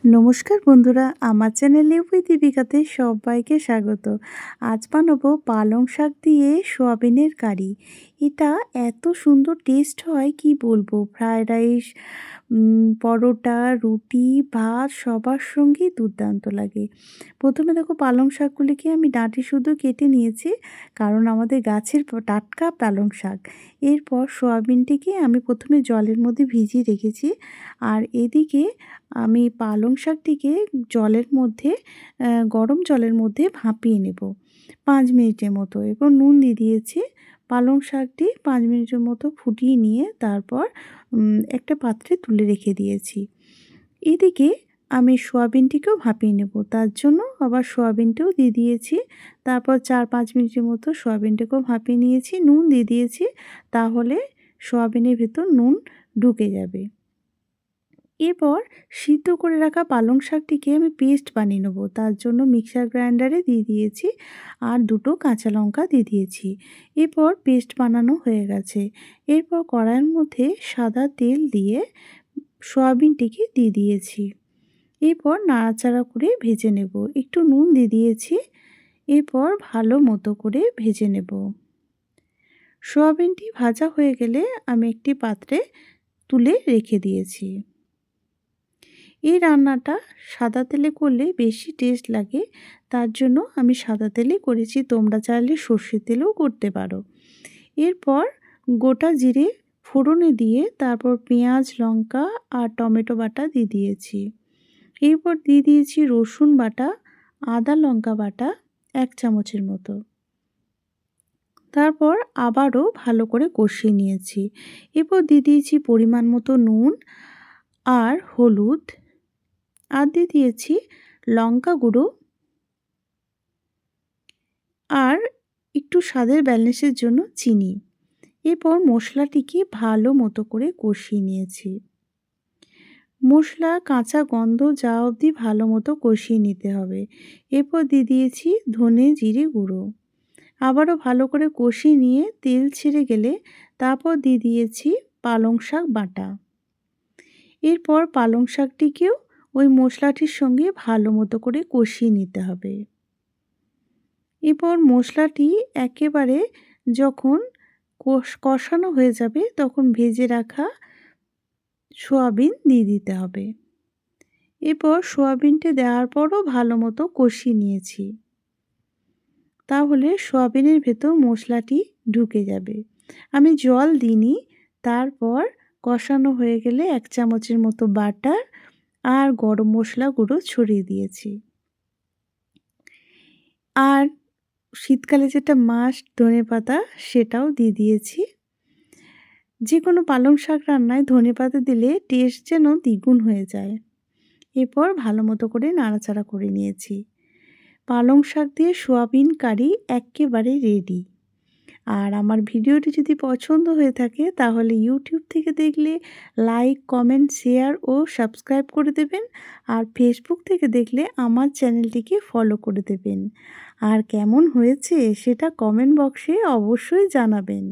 নমস্কার বন্ধুরা, আমার চ্যানেলে উইথ দীপিকাতে সবাইকে স্বাগত। আজ বানাবো পালং শাক দিয়ে সোয়াবিনের কারি। এটা এত সুন্দর টেস্ট হয় কি বলবো। ফ্রায়েড রাইস, পরোটা, রুটি, ভাত সবার সঙ্গেই দুর্দান্ত লাগে। প্রথমে দেখো পালং শাকগুলিকে আমি ডাঁটি শুধু কেটে নিয়েছি, কারণ আমাদের গাছের টাটকা পালং শাক। এরপর সোয়াবিনটিকে আমি প্রথমে জলের মধ্যে ভিজিয়ে রেখেছি, আর এদিকে আমি পালং শাকটিকে জলের মধ্যে গরম জলের মধ্যে ভাপিয়ে নেব 5 মিনিটের মতো। এরপর নুন দিয়ে দিয়েছি। পালং শাকটি 5 মিনিটের মতো ফুটিয়ে নিয়ে তারপর একটা পাত্রে তুলে রেখে দিয়েছি। এদিকে আমি সোয়াবিনটিকেও ভাপিয়ে নেব, তার জন্য আবার সোয়াবিনটাও দিয়ে দিয়েছি। তারপর 4-5 মিনিটের মতো সোয়াবিনটাকেও ভাপিয়ে নিয়েছি, নুন দিয়ে দিয়েছি, তাহলে সোয়াবিনের ভেতর নুন ঢুকে যাবে। এরপর সিদ্ধ করে রাখা পালং শাকটিকে আমি পেস্ট বানিয়ে নেব, তার জন্য মিক্সার গ্রাইন্ডারে দিয়ে দিয়েছি আর 2টো কাঁচা লঙ্কা দিয়ে দিয়েছি। এরপর পেস্ট বানানো হয়ে গেছে। এরপর কড়াইয়ের মধ্যে সাদা তেল দিয়ে সয়াবিনটিকে দিয়ে দিয়েছি। এরপর নাড়াচাড়া করে ভেজে নেব। একটু নুন দিয়ে দিয়েছি। এরপর ভালো মতো করে ভেজে নেব। সয়াবিনটি ভাজা হয়ে গেলে আমি একটি পাত্রে তুলে রেখে দিয়েছি। এই রান্নাটা সাদা তেলে করলে বেশি টেস্ট লাগে, তার জন্য আমি সাদা তেলে করেছি। তোমরা চাইলে সর্ষের তেলেও করতে পারো। এরপর গোটা জিরে ফোড়নে দিয়ে তারপর পেঁয়াজ, লঙ্কা আর টমেটো বাটা দিয়ে দিয়েছি। এরপর দিয়ে দিয়েছি রসুন বাটা, আদা লঙ্কা বাটা 1 চামচের মতো। তারপর আবারও ভালো করে কষিয়ে নিয়েছি। এরপর দিয়ে দিয়েছি পরিমাণ মতো নুন আর হলুদ, আর দিয়ে দিয়েছি লঙ্কা গুঁড়ো আর একটু স্বাদের ব্যালেন্সের জন্য চিনি। এরপর মশলাটিকে ভালো মতো করে কষিয়ে নিয়েছি। মশলা কাঁচা গন্ধ যাওয়া অবধি ভালো মতো কষিয়ে নিতে হবে। এরপর দিয়ে দিয়েছি ধনে জিরে গুঁড়ো। আবারও ভালো করে কষিয়ে নিয়ে তেল ছেড়ে গেলে তারপর দিয়ে দিয়েছি পালং শাক বাটা। এরপর পালং শাকটিকেও ওই মশলাটির সঙ্গে ভালো মতো করে কষিয়ে নিতে হবে। এরপর মশলাটি একেবারে যখন কষানো হয়ে যাবে তখন ভেজে রাখা সোয়াবিন দিয়ে দিতে হবে। এরপর সোয়াবিনটা দেওয়ার পরও ভালো মতো কষিয়ে নিয়েছি, তাহলে সোয়াবিনের ভেতর মশলাটি ঢুকে যাবে। আমি জল দিইনি। তারপর কষানো হয়ে গেলে 1 চামচের মতো বাটার আর গরম মশলা গুঁড়ো ছড়িয়ে দিয়েছি। আর শীতকালে যেটা মাস্ট ধনেপাতা, সেটাও দিয়ে দিয়েছি। যে কোনো পালং শাক রান্নায় ধনেপাতা দিলে টেস্ট যেন দ্বিগুণ হয়ে যায়। এরপর ভালো মতো করে নাড়াচাড়া করে নিয়েছি। পালং শাক দিয়ে সোয়াবিন কারি এক্কেবারে রেডি। আর আমার ভিডিওটি যদি পছন্দ হয়ে থাকে তাহলে ইউটিউব থেকে দেখলে লাইক, কমেন্ট, শেয়ার ও সাবস্ক্রাইব করে দেবেন। আর ফেসবুক থেকে দেখলে আমার চ্যানেলটিকে ফলো করে দেবেন। আর কেমন হয়েছে সেটা কমেন্ট বক্সে অবশ্যই জানাবেন।